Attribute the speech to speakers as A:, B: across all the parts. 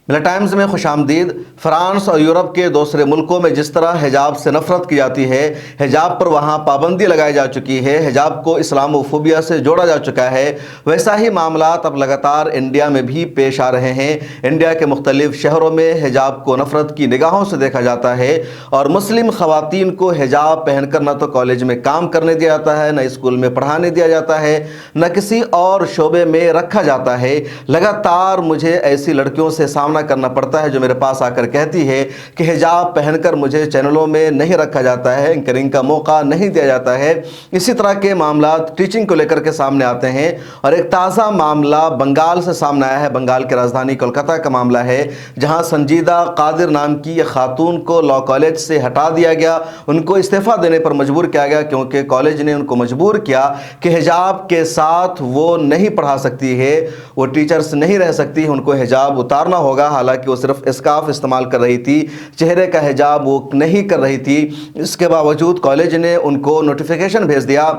A: ملا ٹائمز میں خوش آمدید۔ فرانس اور یورپ کے دوسرے ملکوں میں جس طرح حجاب سے نفرت کی جاتی ہے، حجاب پر وہاں پابندی لگائی جا چکی ہے، حجاب کو اسلام و فوبیا سے جوڑا جا چکا ہے، ویسا ہی معاملات اب لگاتار انڈیا میں بھی پیش آ رہے ہیں۔ انڈیا کے مختلف شہروں میں حجاب کو نفرت کی نگاہوں سے دیکھا جاتا ہے اور مسلم خواتین کو حجاب پہن کر نہ تو کالج میں کام کرنے دیا جاتا ہے، نہ اسکول میں پڑھانے دیا جاتا ہے، نہ کسی اور شعبے میں رکھا جاتا ہے۔ لگاتار مجھے ایسی لڑکیوں سے سامنا کرنا پڑتا ہے جو میرے پاس آ کر کہتی ہے کہ حجاب پہن کر مجھے چینلوں میں نہیں رکھا جاتا ہے، اینکرنگ کا موقع نہیں دیا جاتا ہے۔ اسی طرح کے معاملات ٹیچنگ کو لے کر کے سامنے آتے ہیں اور ایک تازہ معاملہ بنگال سے سامنے آیا ہے۔ بنگال کی راجدھانی کولکاتہ کا معاملہ ہے، جہاں سنجیدہ قادر نام کی ایک خاتون کو لاء کالج سے ہٹا دیا گیا، ان کو استعفیٰ دینے پر مجبور کیا گیا کیونکہ کالج نے ان کو مجبور کیا کہ حجاب کے ساتھ وہ نہیں پڑھا سکتی ہے، وہ ٹیچرز نہیں رہ سکتی، ان کو حجاب اتارنا ہوگا۔ حالانکہ وہ صرف اسکارف استعمال کر رہی تھی، چہرے کا حجاب وہ نہیں کر رہی تھی۔ اس کے باوجود کالج نے ان کو نوٹیفیکیشن بھیج دیا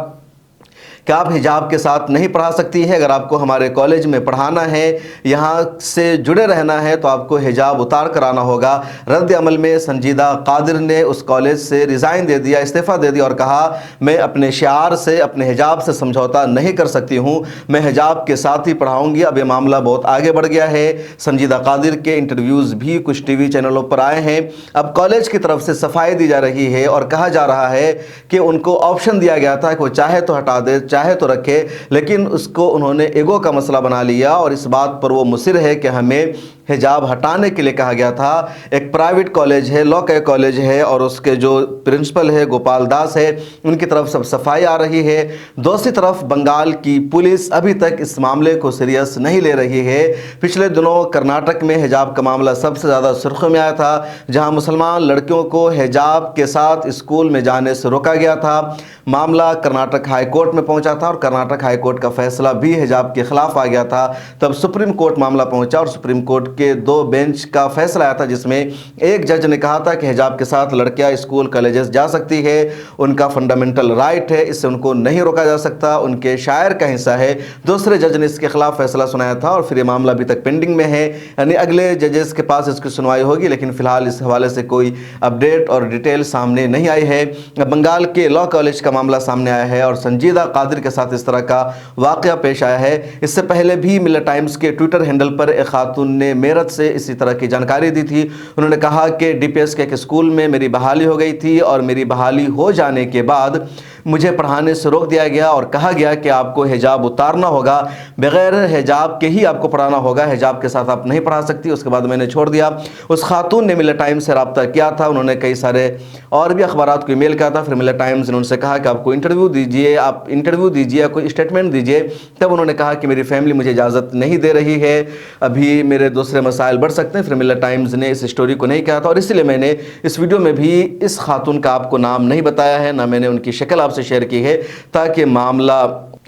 A: کہ آپ حجاب کے ساتھ نہیں پڑھا سکتی ہے، اگر آپ کو ہمارے کالج میں پڑھانا ہے، یہاں سے جڑے رہنا ہے تو آپ کو حجاب اتار کر آنا ہوگا۔ رد عمل میں سنجیدہ قادر نے اس کالج سے ریزائن دے دیا، استعفیٰ دے دیا اور کہا میں اپنے شعار سے، اپنے حجاب سے سمجھوتا نہیں کر سکتی ہوں، میں حجاب کے ساتھ ہی پڑھاؤں گی۔ اب یہ معاملہ بہت آگے بڑھ گیا ہے، سنجیدہ قادر کے انٹرویوز بھی کچھ ٹی وی چینلوں پر آئے ہیں۔ اب کالج کی طرف سے صفائی دی جا رہی ہے اور کہا جا رہا ہے کہ ان کو آپشن دیا گیا تھا کہ وہ چاہے تو ہٹا دے، چاہے تو رکھے، لیکن اس کو انہوں نے ایگو کا مسئلہ بنا لیا اور اس بات پر وہ مصر ہے کہ ہمیں حجاب ہٹانے کے لیے کہا گیا تھا۔ ایک پرائیویٹ کالج ہے، لاء کا کالج ہے اور اس کے جو پرنسپل ہے گوپال داس ہے، ان کی طرف سب صفائی آ رہی ہے۔ دوسری طرف بنگال کی پولیس ابھی تک اس معاملے کو سیریس نہیں لے رہی ہے۔ پچھلے دنوں کرناٹک میں حجاب کا معاملہ سب سے زیادہ سرخیوں میں آیا تھا، جہاں مسلمان لڑکیوں کو حجاب کے ساتھ اسکول میں جانے سے روکا گیا تھا۔ معاملہ کرناٹک ہائی کورٹ میں پہنچا تھا اور کرناٹک ہائی کورٹ کا فیصلہ بھی حجاب کے خلاف آ گیا تھا۔ تب سپریم کورٹ معاملہ پہنچا اور سپریم کورٹ کے 2 بینچ کا فیصلہ آیا تھا، جس میں ایک جج نے کہا تھا کہ حجاب کے ساتھ لڑکیاں اسکول کالجز جا سکتی ہے، ان کا فنڈامنٹل رائٹ ہے، اس سے ان کو نہیں روکا جا سکتا، ان کے شاعر کا حصہ ہے۔ دوسرے جج نے اس کے خلاف فیصلہ سنایا تھا اور پھر یہ معاملہ ابھی تک پینڈنگ میں ہے، یعنی اگلے ججز کے پاس اس کی سنوائی ہوگی، لیکن فی الحال اس حوالے سے کوئی اپڈیٹ اور ڈیٹیل سامنے نہیں آئی ہے۔ بنگال کے لاء کالج کا معاملہ سامنے آیا ہے اور سنجیدہ قادر کے ساتھ اس طرح کا واقعہ پیش آیا ہے۔ اس سے پہلے بھی ملا ٹائمز کے ٹویٹر ہینڈل پر ایک خاتون نے میرٹھ سے اسی طرح کی جانکاری دی تھی۔ انہوں نے کہا کہ ڈی پی ایس کے ایک اسکول میں میری بحالی ہو گئی تھی اور میری بحالی ہو جانے کے بعد مجھے پڑھانے سے روک دیا گیا اور کہا گیا کہ آپ کو حجاب اتارنا ہوگا، بغیر حجاب کے ہی آپ کو پڑھانا ہوگا، حجاب کے ساتھ آپ نہیں پڑھا سکتی۔ اس کے بعد میں نے چھوڑ دیا۔ اس خاتون نے ملا ٹائمز سے رابطہ کیا تھا، انہوں نے کئی سارے اور بھی اخبارات کو ای میل کیا تھا، پھر ملا ٹائمز نے ان سے کہا کہ آپ کو انٹرویو دیجیے، آپ انٹرویو دیجیے، کوئی اسٹیٹمنٹ دیجیے۔ تب انہوں نے کہا کہ میری فیملی مجھے اجازت نہیں دے رہی ہے، ابھی میرے دوسرے مسائل بڑھ سکتے ہیں۔ پھر ملا ٹائمز نے اس اسٹوری کو نہیں کہا تھا اور اسی لیے میں نے اس ویڈیو میں بھی اس خاتون کا آپ کو نام نہیں بتایا ہے، نہ میں نے ان کی شکل آپ سے شیئر کی ہے، تاکہ معاملہ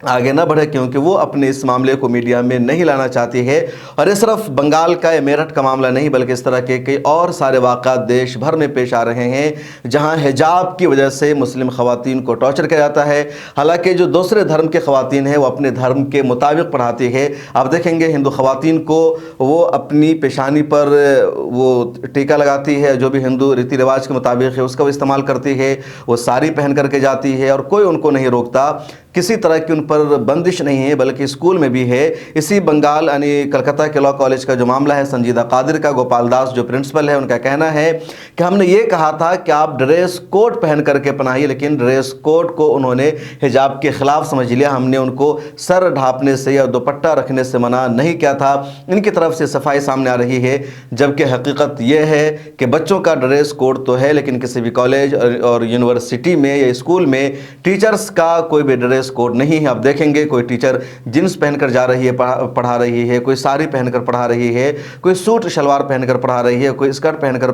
A: آگے نہ بڑھے، کیونکہ وہ اپنے اس معاملے کو میڈیا میں نہیں لانا چاہتی ہے۔ اور یہ صرف بنگال کا یا میرٹھ کا معاملہ نہیں، بلکہ اس طرح کے کئی اور سارے واقعات دیش بھر میں پیش آ رہے ہیں، جہاں حجاب کی وجہ سے مسلم خواتین کو ٹارچر کیا جاتا ہے۔ حالانکہ جو دوسرے دھرم کے خواتین ہیں وہ اپنے دھرم کے مطابق پڑھاتی ہے۔ آپ دیکھیں گے ہندو خواتین کو وہ اپنی پیشانی پر وہ ٹیکا لگاتی ہے، جو بھی ہندو ریتی رواج کے مطابق ہے اس کا وہ استعمال کرتی ہے، وہ ساری پہن کر کے جاتی ہے اور کوئی ان کو نہیں روکتا، کسی طرح کی ان پر بندش نہیں ہے، بلکہ اسکول میں بھی ہے۔ اسی بنگال یعنی کلکتہ کے لاء کالج کا جو معاملہ ہے سنجیدہ قادر کا، گوپال داس جو پرنسپل ہے ان کا کہنا ہے کہ ہم نے یہ کہا تھا کہ آپ ڈریس کوڈ پہن کر کے پڑھائیے، لیکن ڈریس کوڈ کو انہوں نے حجاب کے خلاف سمجھ لیا، ہم نے ان کو سر ڈھانپنے سے یا دوپٹہ رکھنے سے منع نہیں کیا تھا۔ ان کی طرف سے صفائی سامنے آ رہی ہے، جبکہ حقیقت یہ ہے کہ بچوں کا ڈریس کوڈ تو ہے، لیکن کسی بھی کالج اور یونیورسٹی میں یا اسکول میں ٹیچرز کا کوئی بھی ڈریس کوڈ نہیں ہے۔ آپ دیکھیں گے کوئی ٹیچر جینس پہن کر جا رہی ہے، پڑھا رہی ہے، کوئی ساری پہن کر پڑھا رہی ہے، کوئی سوٹ شلوار پہن کر پڑھا رہی ہے، کوئی اسکرٹ پہن کر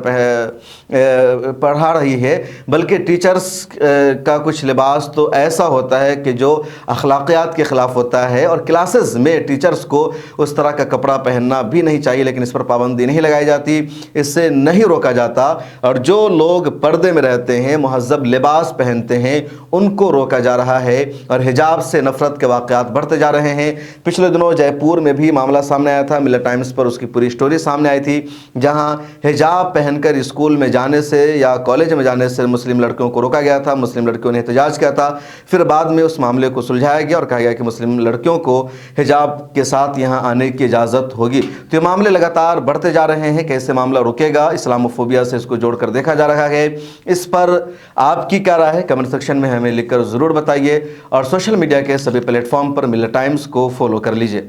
A: پڑھا رہی ہے، بلکہ ٹیچرز کا کچھ لباس تو ایسا ہوتا ہے کہ جو اخلاقیات کے خلاف ہوتا ہے، اور کلاسز میں ٹیچرز کو اس طرح کا کپڑا پہننا بھی نہیں چاہیے، لیکن اس پر پابندی نہیں لگائی جاتی، اس سے نہیں روکا جاتا۔ اور جو لوگ پردے میں رہتے ہیں، مہذب لباس پہنتے ہیں، ان کو روکا جا رہا ہے اور حجاب سے نفرت نفرت کے واقعات بڑھتے جا رہے ہیں۔ پچھلے دنوں جے پور میں بھی معاملہ سامنے آیا تھا، ملر ٹائمز پر اس کی پوری سٹوری سامنے آئی تھی، جہاں حجاب پہن کر اسکول میں جانے سے یا کالج میں جانے سے مسلم لڑکیوں کو روکا گیا تھا، مسلم لڑکیوں نے احتجاج کیا تھا، پھر بعد میں اس معاملے کو سلجھایا گیا اور کہا گیا کہ مسلم لڑکیوں کو حجاب کے ساتھ یہاں آنے کی اجازت ہوگی۔ تو یہ معاملے لگاتار بڑھتے جا رہے ہیں، کیسے معاملہ رکے گا؟ اسلاموفوبیا سے اس کو جوڑ کر دیکھا جا رہا ہے۔ اس پر آپ کی کیا رائے ہے؟ کمنٹ سیکشن میں ہمیں لکھ کر ضرور بتائیے، اور سوشل میڈیا کے سبھی پلیٹ فارم پر ملر ٹائمز کو فالو کر لیجئے۔